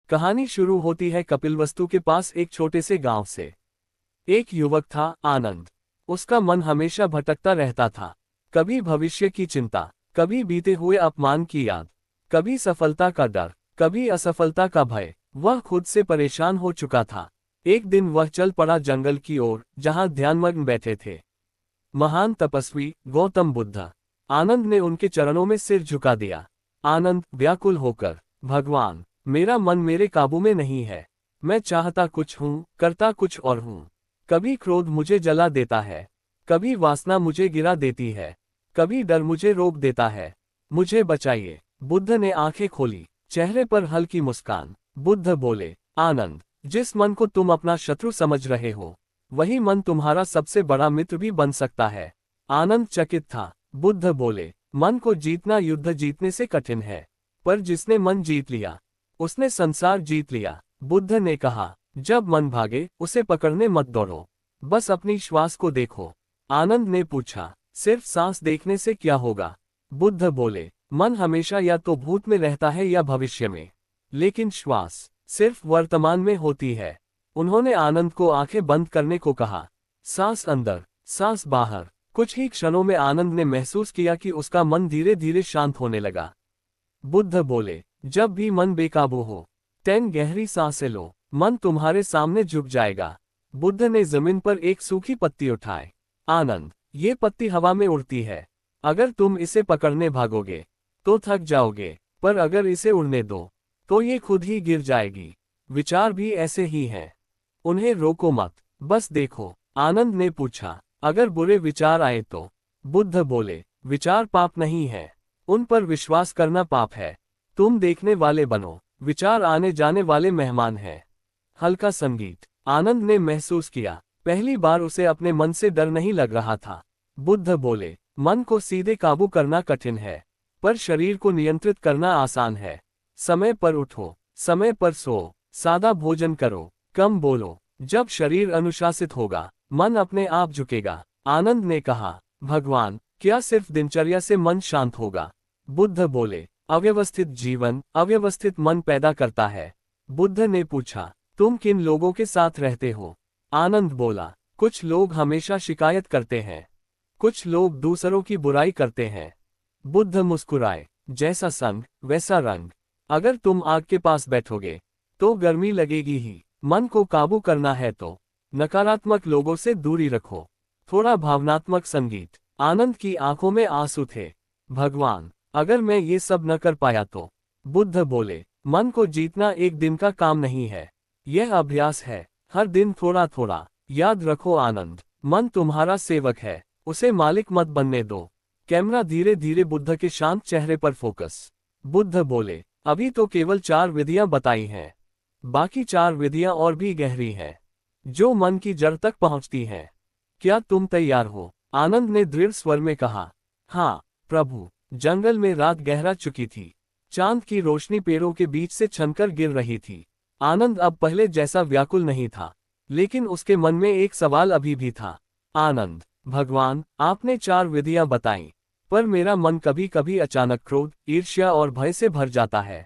कहानी शुरू होती है कपिलवस्तु के पास एक छोटे से गांव से। एक युवक था, आनंद। उसका मन हमेशा भटकता रहता था। कभी भविष्य की चिंता, कभी बीते हुए अपमान की याद, कभी सफलता का डर, कभी असफलता का भय। वह खुद से परेशान हो चुका था। एक दिन वह चल पड़ा जंगल की ओर, जहां ध्यानमग्न बैठे थे महान तपस्वी गौतम बुद्ध। आनंद ने उनके चरणों में सिर झुका दिया। आनंद व्याकुल होकर, भगवान, मेरा मन मेरे काबू में नहीं है। मैं चाहता कुछ हूँ, करता कुछ और हूँ। कभी क्रोध मुझे जला देता है, कभी वासना मुझे गिरा देती है, कभी डर मुझे रोक देता है। मुझे बचाइए। बुद्ध ने आंखें खोली, चेहरे पर हल्की मुस्कान। बुद्ध बोले, आनंद, जिस मन को तुम अपना शत्रु समझ रहे हो, वही मन तुम्हारा सबसे बड़ा मित्र भी बन सकता है। आनंद चकित था। बुद्ध बोले, मन को जीतना युद्ध जीतने से कठिन है, पर जिसने मन जीत लिया, उसने संसार जीत लिया। बुद्ध ने कहा, जब मन भागे उसे पकड़ने मत दौड़ो, बस अपनी श्वास को देखो। आनंद ने पूछा, सिर्फ सांस देखने से क्या होगा? बुद्ध बोले, मन हमेशा या तो भूत में रहता है या भविष्य में, लेकिन श्वास सिर्फ वर्तमान में होती है। उन्होंने आनंद को आंखें बंद करने को कहा। सांस अंदर, सांस बाहर। कुछ ही क्षणों में आनंद ने महसूस किया कि उसका मन धीरे धीरे शांत होने लगा। बुद्ध बोले, जब भी मन बेकाबू हो, 10 गहरी सांसें लो, मन तुम्हारे सामने झुक जाएगा। बुद्ध ने जमीन पर एक सूखी पत्ती उठाई। आनंद, ये पत्ती हवा में उड़ती है। अगर तुम इसे पकड़ने भागोगे तो थक जाओगे, पर अगर इसे उड़ने दो तो ये खुद ही गिर जाएगी। विचार भी ऐसे ही हैं, उन्हें रोको मत, बस देखो। आनंद ने पूछा, अगर बुरे विचार आए तो? बुद्ध बोले, विचार पाप नहीं है, उन पर विश्वास करना पाप है। तुम देखने वाले बनो, विचार आने जाने वाले मेहमान हैं। हल्का संगीत। आनंद ने महसूस किया, पहली बार उसे अपने मन से डर नहीं लग रहा था। बुद्ध बोले, मन को सीधे काबू करना कठिन है, पर शरीर को नियंत्रित करना आसान है। समय पर उठो, समय पर सो, सादा भोजन करो, कम बोलो। जब शरीर अनुशासित होगा, मन अपने आप झुकेगा। आनंद ने कहा, भगवान, क्या सिर्फ दिनचर्या से मन शांत होगा? बुद्ध बोले, अव्यवस्थित जीवन अव्यवस्थित मन पैदा करता है। बुद्ध ने पूछा, तुम किन लोगों के साथ रहते हो? आनंद बोला, कुछ लोग हमेशा शिकायत करते हैं, कुछ लोग दूसरों की बुराई करते हैं। बुद्ध मुस्कुराए, जैसा संग वैसा रंग। अगर तुम आग के पास बैठोगे तो गर्मी लगेगी ही। मन को काबू करना है तो नकारात्मक लोगों से दूरी रखो। थोड़ा भावनात्मक संगीत। आनंद की आंखों में आंसू थे। भगवान, अगर मैं ये सब न कर पाया तो? बुद्ध बोले, मन को जीतना एक दिन का काम नहीं है, यह अभ्यास है, हर दिन थोड़ा थोड़ा। याद रखो आनंद, मन तुम्हारा सेवक है, उसे मालिक मत बनने दो। कैमरा धीरे धीरे बुद्ध के शांत चेहरे पर फोकस। बुद्ध बोले, अभी तो केवल 4 विधियां बताई हैं, बाकी 4 विधियां और भी गहरी हैं, जो मन की जड़ तक पहुंचती हैं। क्या तुम तैयार हो? आनंद ने दृढ़ स्वर में कहा, हाँ प्रभु। जंगल में रात गहरा चुकी थी। चांद की रोशनी पेड़ों के बीच से छनकर गिर रही थी। आनंद अब पहले जैसा व्याकुल नहीं था, लेकिन उसके मन में एक सवाल अभी भी था। आनंद, भगवान, आपने 4 विधियां बताईं, पर मेरा मन कभी कभी अचानक क्रोध, ईर्ष्या और भय से भर जाता है।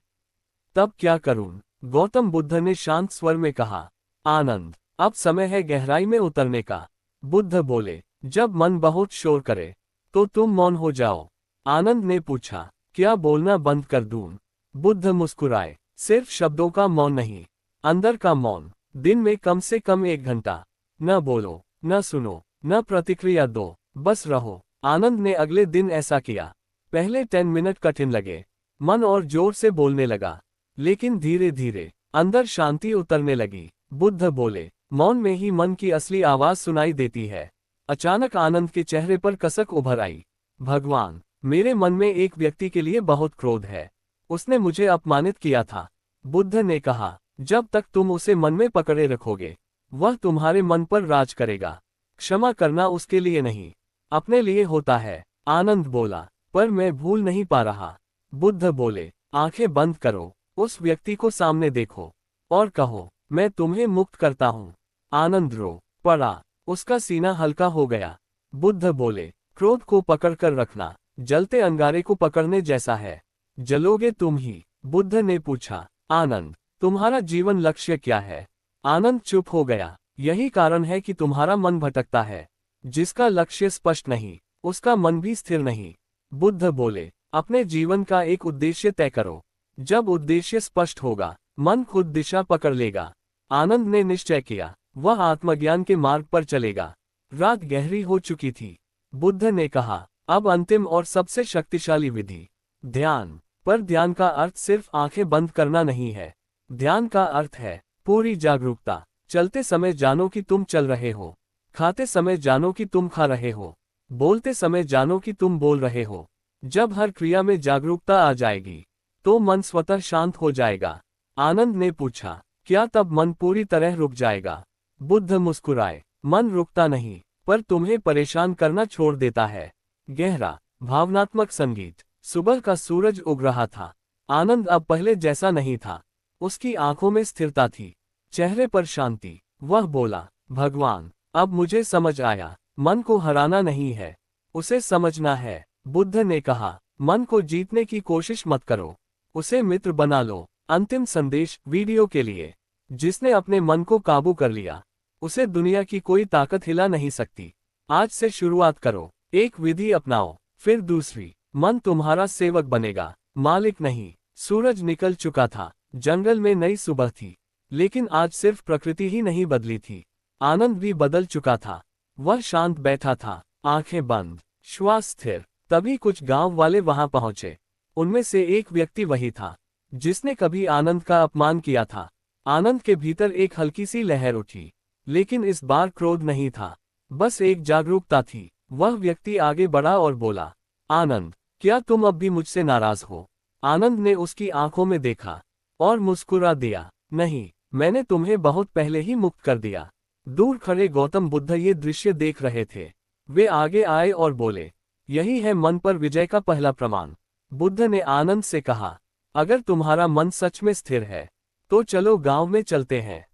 तब क्या करूं? गौतम बुद्ध ने शांत स्वर में कहा। आनंद, अब समय है गहराई में उतरने का। बुद्ध बोले, जब मन बहुत शोर करे तो तुम मौन हो जाओ। आनंद ने पूछा, क्या बोलना बंद कर दूं? बुद्ध मुस्कुराए, सिर्फ शब्दों का मौन नहीं, अंदर का मौन। दिन में कम से कम 1 घंटा न बोलो, न सुनो, न प्रतिक्रिया दो, बस रहो। आनंद ने अगले दिन ऐसा किया। पहले 10 मिनट कठिन लगे, मन और जोर से बोलने लगा, लेकिन धीरे धीरे अंदर शांति उतरने लगी। बुद्ध बोले, मौन में ही मन की असली आवाज सुनाई देती है। अचानक आनंद के चेहरे पर कसक उभर आई। भगवान, मेरे मन में एक व्यक्ति के लिए बहुत क्रोध है, उसने मुझे अपमानित किया था। बुद्ध ने कहा, जब तक तुम उसे मन में पकड़े रखोगे, वह तुम्हारे मन पर राज करेगा। क्षमा करना उसके लिए नहीं, अपने लिए होता है। आनंद बोला, पर मैं भूल नहीं पा रहा। बुद्ध बोले, आंखें बंद करो, उस व्यक्ति को सामने देखो और कहो, मैं तुम्हें मुक्त करता हूँ। आनंद रो पड़ा, उसका सीना हल्का हो गया। बुद्ध बोले, क्रोध को पकड़कर रखना जलते अंगारे को पकड़ने जैसा है, जलोगे तुम ही। बुद्ध ने पूछा, आनंद, तुम्हारा जीवन लक्ष्य क्या है? आनंद चुप हो गया। यही कारण है कि तुम्हारा मन भटकता है। जिसका लक्ष्य स्पष्ट नहीं, उसका मन भी स्थिर नहीं। बुद्ध बोले, अपने जीवन का एक उद्देश्य तय करो। जब उद्देश्य स्पष्ट होगा, मन खुद दिशा पकड़ लेगा। आनंद ने निश्चय किया, वह आत्मज्ञान के मार्ग पर चलेगा। रात गहरी हो चुकी थी। बुद्ध ने कहा, अब अंतिम और सबसे शक्तिशाली विधि, ध्यान। पर ध्यान का अर्थ सिर्फ आंखें बंद करना नहीं है। ध्यान का अर्थ है पूरी जागरूकता। चलते समय जानो कि तुम चल रहे हो। खाते समय जानो कि तुम खा रहे हो। बोलते समय जानो कि तुम बोल रहे हो। जब हर क्रिया में जागरूकता आ जाएगी, तो मन स्वतः शांत हो जाएगा। आनंद ने पूछा, क्या तब मन पूरी तरह रुक जाएगा? बुद्ध मुस्कुराए, मन रुकता नहीं, पर तुम्हें परेशान करना छोड़ देता है। गहरा, भावनात्मक संगीत। सुबह का सूरज उग रहा था। आनंद अब पहले जैसा नहीं था। उसकी आंखों में स्थिरता थी, चेहरे पर शांति। वह बोला, भगवान, अब मुझे समझ आया, मन को हराना नहीं है, उसे समझना है। बुद्ध ने कहा, मन को जीतने की कोशिश मत करो, उसे मित्र बना लो। अंतिम संदेश वीडियो के लिए। जिसने अपने मन को काबू कर लिया, उसे दुनिया की कोई ताकत हिला नहीं सकती। आज से शुरुआत करो, एक विधि अपनाओ, फिर दूसरी। मन तुम्हारा सेवक बनेगा, मालिक नहीं। सूरज निकल चुका था, जंगल में नई सुबह थी। लेकिन आज सिर्फ प्रकृति ही नहीं बदली थी, आनंद भी बदल चुका था। वह शांत बैठा था, आंखें बंद, श्वास स्थिर। तभी कुछ गांव वाले वहां पहुंचे। उनमें से एक व्यक्ति वही था जिसने कभी आनंद का अपमान किया था। आनंद के भीतर एक हल्की सी लहर उठी, लेकिन इस बार क्रोध नहीं था, बस एक जागरूकता थी। वह व्यक्ति आगे बढ़ा और बोला, आनंद, क्या तुम अब भी मुझसे नाराज हो? आनंद ने उसकी आंखों में देखा और मुस्कुरा दिया, नहीं, मैंने तुम्हें बहुत पहले ही मुक्त कर दिया। दूर खड़े गौतम बुद्ध ये दृश्य देख रहे थे। वे आगे आए और बोले, यही है मन पर विजय का पहला प्रमाण। बुद्ध ने आनंद से कहा, अगर तुम्हारा मन सच में स्थिर है, तो चलो गांव में चलते हैं।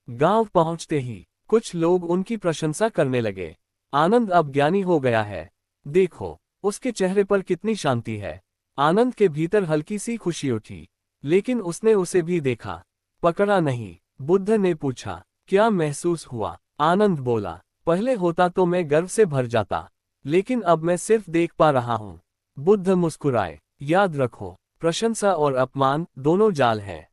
गांव पहुंचते ही कुछ लोग उनकी प्रशंसा करने लगे। आनंद अब ज्ञानी हो गया है, देखो, उसके चेहरे पर कितनी शांति है। आनंद के भीतर हल्की सी खुशी उठी, लेकिन उसने उसे भी देखा, पकड़ा नहीं। बुद्ध ने पूछा, क्या महसूस हुआ? आनंद बोला, पहले होता तो मैं गर्व से भर जाता, लेकिन अब मैं सिर्फ देख पा रहा हूँ। बुद्ध मुस्कुराए, याद रखो, प्रशंसा और अपमान दोनों जाल हैं।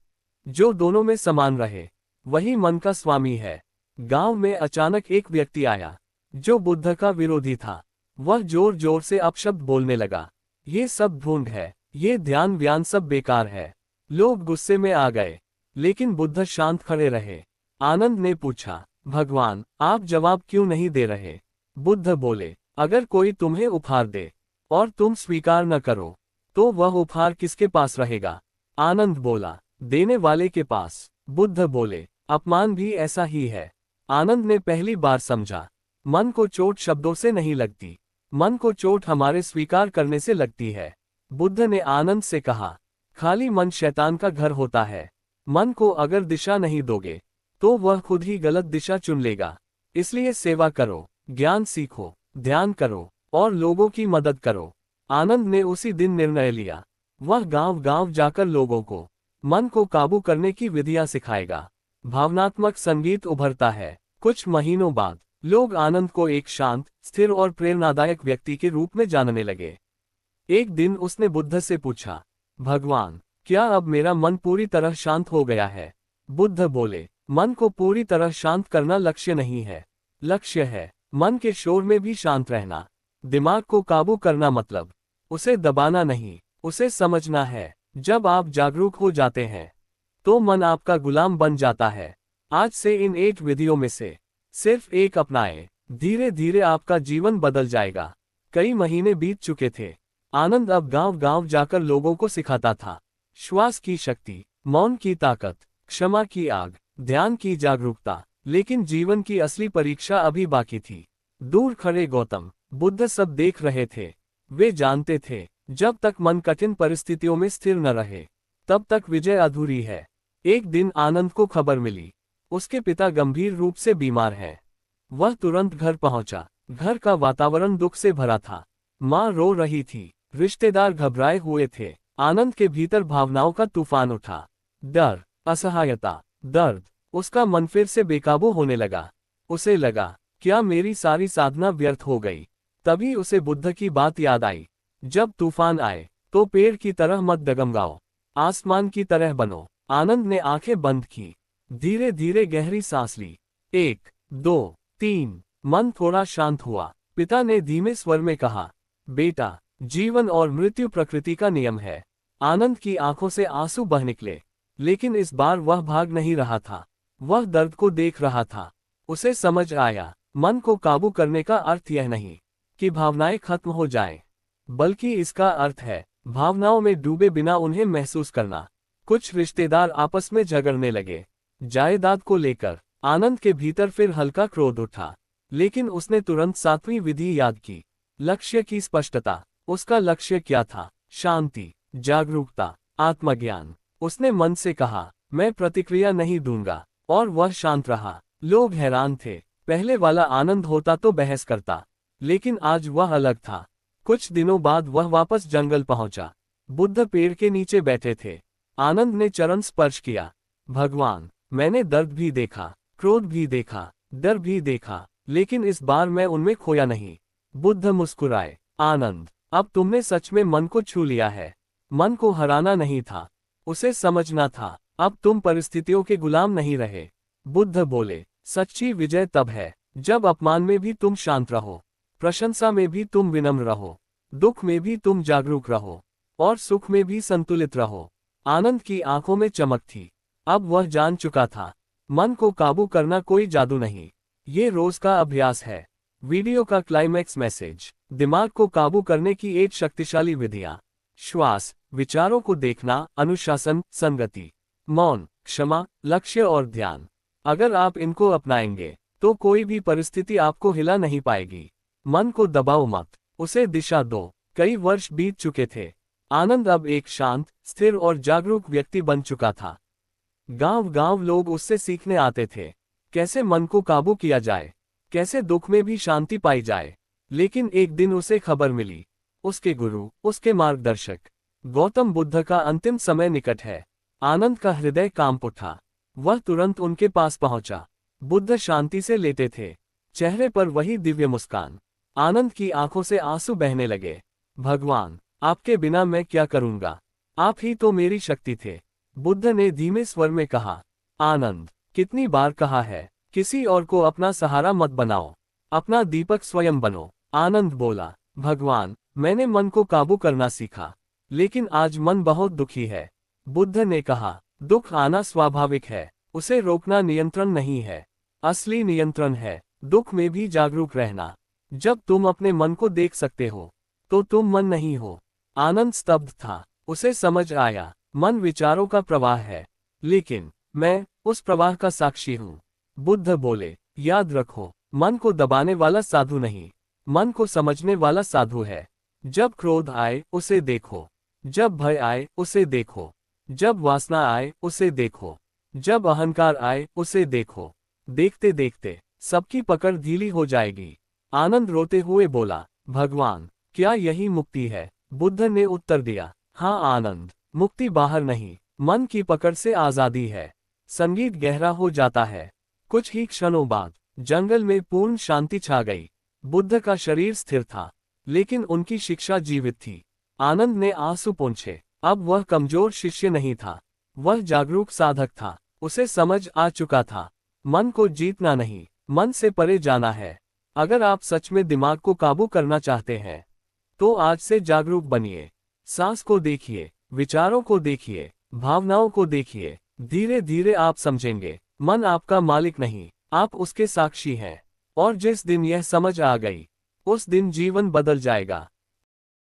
जो दोनों में समान रहे, वही मन का स्वामी है। गांव में अचानक एक व्यक्ति आया, जो बुद्ध का विरोधी था। वह जोर जोर से अपशब्द बोलने लगा, ये सब ढूंढ है, ये ध्यान व्यान सब बेकार है। लोग गुस्से में आ गए, लेकिन बुद्ध शांत खड़े रहे। आनंद ने पूछा, भगवान, आप जवाब क्यों नहीं दे रहे? बुद्ध बोले, अगर कोई तुम्हें उपहार दे और तुम स्वीकार न करो, तो वह उपहार किसके पास रहेगा? आनंद बोला, देने वाले के पास। बुद्ध बोले, अपमान भी ऐसा ही है। आनंद ने पहली बार समझा, मन को चोट शब्दों से नहीं लगती, मन को चोट हमारे स्वीकार करने से लगती है। बुद्ध ने आनंद से कहा, खाली मन शैतान का घर होता है। मन को अगर दिशा नहीं दोगे, तो वह खुद ही गलत दिशा चुन लेगा। इसलिए सेवा करो, ज्ञान सीखो, ध्यान करो और लोगों की मदद करो। आनंद ने उसी दिन निर्णय लिया, वह गांव गांव जाकर लोगों को मन को काबू करने की विधियां सिखाएगा। भावनात्मक संगीत उभरता है। कुछ महीनों बाद लोग आनंद को एक शांत, स्थिर और प्रेरणादायक व्यक्ति के रूप में जानने लगे। एक दिन उसने बुद्ध से पूछा, भगवान, क्या अब मेरा मन पूरी तरह शांत हो गया है? बुद्ध बोले, मन को पूरी तरह शांत करना लक्ष्य नहीं है, लक्ष्य है मन के शोर में भी शांत रहना। दिमाग को काबू करना मतलब उसे दबाना नहीं, उसे समझना है। जब आप जागरूक हो जाते हैं, तो मन आपका गुलाम बन जाता है। आज से इन 8 विधियों में से सिर्फ एक अपनाएं, धीरे धीरे आपका जीवन बदल जाएगा। कई महीने बीत चुके थे। आनंद अब गांव गांव जाकर लोगों को सिखाता था, श्वास की शक्ति, मौन की ताकत, क्षमा की आग, ध्यान की जागरूकता। लेकिन जीवन की असली परीक्षा अभी बाकी थी। दूर खड़े गौतम बुद्ध सब देख रहे थे। वे जानते थे, जब तक मन कठिन परिस्थितियों में स्थिर न रहे, तब तक विजय अधूरी है। एक दिन आनंद को खबर मिली, उसके पिता गंभीर रूप से बीमार हैं। वह तुरंत घर पहुंचा। घर का वातावरण दुख से भरा था। माँ रो रही थी, रिश्तेदार घबराए हुए थे। आनंद के भीतर भावनाओं का तूफान उठा, डर, असहायता, दर्द। उसका मन फिर से बेकाबू होने लगा। उसे लगा, क्या मेरी सारी साधना व्यर्थ हो गई? तभी उसे बुद्ध की बात याद आई, जब तूफान आए तो पेड़ की तरह मत डगमगाओ, आसमान की तरह बनो। आनंद ने आंखें बंद की, धीरे धीरे गहरी सांस ली। 1, 2, 3। मन थोड़ा शांत हुआ। पिता ने धीमे स्वर में कहा, बेटा, जीवन और मृत्यु प्रकृति का नियम है। आनंद की आंखों से आंसू बह निकले, लेकिन इस बार वह भाग नहीं रहा था, वह दर्द को देख रहा था। उसे समझ आया, मन को काबू करने का अर्थ यह नहीं कि भावनाएं खत्म हो जाएं, बल्कि इसका अर्थ है भावनाओं में डूबे बिना उन्हें महसूस करना। कुछ रिश्तेदार आपस में झगड़ने लगे, जायदाद को लेकर। आनंद के भीतर फिर हल्का क्रोध उठा, लेकिन उसने तुरंत 7वीं विधि याद की, लक्ष्य की स्पष्टता। उसका लक्ष्य क्या था? शांति, जागरूकता, आत्मज्ञान। उसने मन से कहा, मैं प्रतिक्रिया नहीं दूंगा, और वह शांत रहा। लोग हैरान थे, पहले वाला आनंद होता तो बहस करता, लेकिन आज वह अलग था। कुछ दिनों बाद वह वापस जंगल पहुंचा। बुद्ध पेड़ के नीचे बैठे थे। आनंद ने चरण स्पर्श किया। भगवान, मैंने दर्द भी देखा, क्रोध भी देखा, डर भी देखा, लेकिन इस बार मैं उनमें खोया नहीं। बुद्ध मुस्कुराए। आनंद, अब तुमने सच में मन को छू लिया है। मन को हराना नहीं था, उसे समझना था। अब तुम परिस्थितियों के गुलाम नहीं रहे। बुद्ध बोले, सच्ची विजय तब है जब अपमान में भी तुम शांत रहो, प्रशंसा में भी तुम विनम्र रहो, दुख में भी तुम जागरूक रहो, और सुख में भी संतुलित रहो। आनंद की आंखों में चमक थी। अब वह जान चुका था, मन को काबू करना कोई जादू नहीं, ये रोज का अभ्यास है। वीडियो का क्लाइमैक्स मैसेज, दिमाग को काबू करने की 8 शक्तिशाली विधियां। श्वास, विचारों को देखना, अनुशासन, संगति, मौन, क्षमा, लक्ष्य और ध्यान। अगर आप इनको अपनाएंगे तो कोई भी परिस्थिति आपको हिला नहीं पाएगी। मन को दबाओ मत, उसे दिशा दो। कई वर्ष बीत चुके थे। आनंद अब एक शांत, स्थिर और जागरूक व्यक्ति बन चुका था। गांव-गांव लोग उससे सीखने आते थे, कैसे मन को काबू किया जाए, कैसे दुख में भी शांति पाई जाए। लेकिन एक दिन उसे खबर मिली, उसके गुरु, उसके मार्गदर्शक गौतम बुद्ध का अंतिम समय निकट है। आनंद का हृदय कांप उठा। वह तुरंत उनके पास पहुंचा। बुद्ध शांति से लेटे थे, चेहरे पर वही दिव्य मुस्कान। आनंद की आंखों से आंसू बहने लगे। भगवान, आपके बिना मैं क्या करूंगा? आप ही तो मेरी शक्ति थे। बुद्ध ने धीमे स्वर में कहा, आनंद, कितनी बार कहा है, किसी और को अपना सहारा मत बनाओ, अपना दीपक स्वयं बनो। आनंद बोला, भगवान, मैंने मन को काबू करना सीखा, लेकिन आज मन बहुत दुखी है। बुद्ध ने कहा, दुख आना स्वाभाविक है, उसे रोकना नियंत्रण नहीं है। असली नियंत्रण है दुख में भी जागरूक रहना। जब तुम अपने मन को देख सकते हो, तो तुम मन नहीं हो। आनंद स्तब्ध था। उसे समझ आया, मन विचारों का प्रवाह है, लेकिन मैं उस प्रवाह का साक्षी हूँ। बुद्ध बोले, याद रखो, मन को दबाने वाला साधु नहीं, मन को समझने वाला साधु है। जब क्रोध आए उसे देखो, जब भय आए उसे देखो, जब वासना आए उसे देखो, जब अहंकार आए उसे देखो। देखते देखते सबकी पकड़ ढीली हो जाएगी। आनंद रोते हुए बोला, भगवान, क्या यही मुक्ति है? बुद्ध ने उत्तर दिया, हाँ आनंद, मुक्ति बाहर नहीं, मन की पकड़ से आजादी है। संगीत गहरा हो जाता है। कुछ ही क्षणों बाद जंगल में पूर्ण शांति छा गई। बुद्ध का शरीर स्थिर था, लेकिन उनकी शिक्षा जीवित थी। आनंद ने आंसू पोंछे। अब वह कमजोर शिष्य नहीं था, वह जागरूक साधक था। उसे समझ आ चुका था, मन को जीतना नहीं, मन से परे जाना है। अगर आप सच में दिमाग को काबू करना चाहते हैं, तो आज से जागरूक बनिए। सांस को देखिए, विचारों को देखिए, भावनाओं को देखिए। धीरे धीरे आप समझेंगे, मन आपका मालिक नहीं, आप उसके साक्षी हैं। और जिस दिन यह समझ आ गई, उस दिन जीवन बदल जाएगा।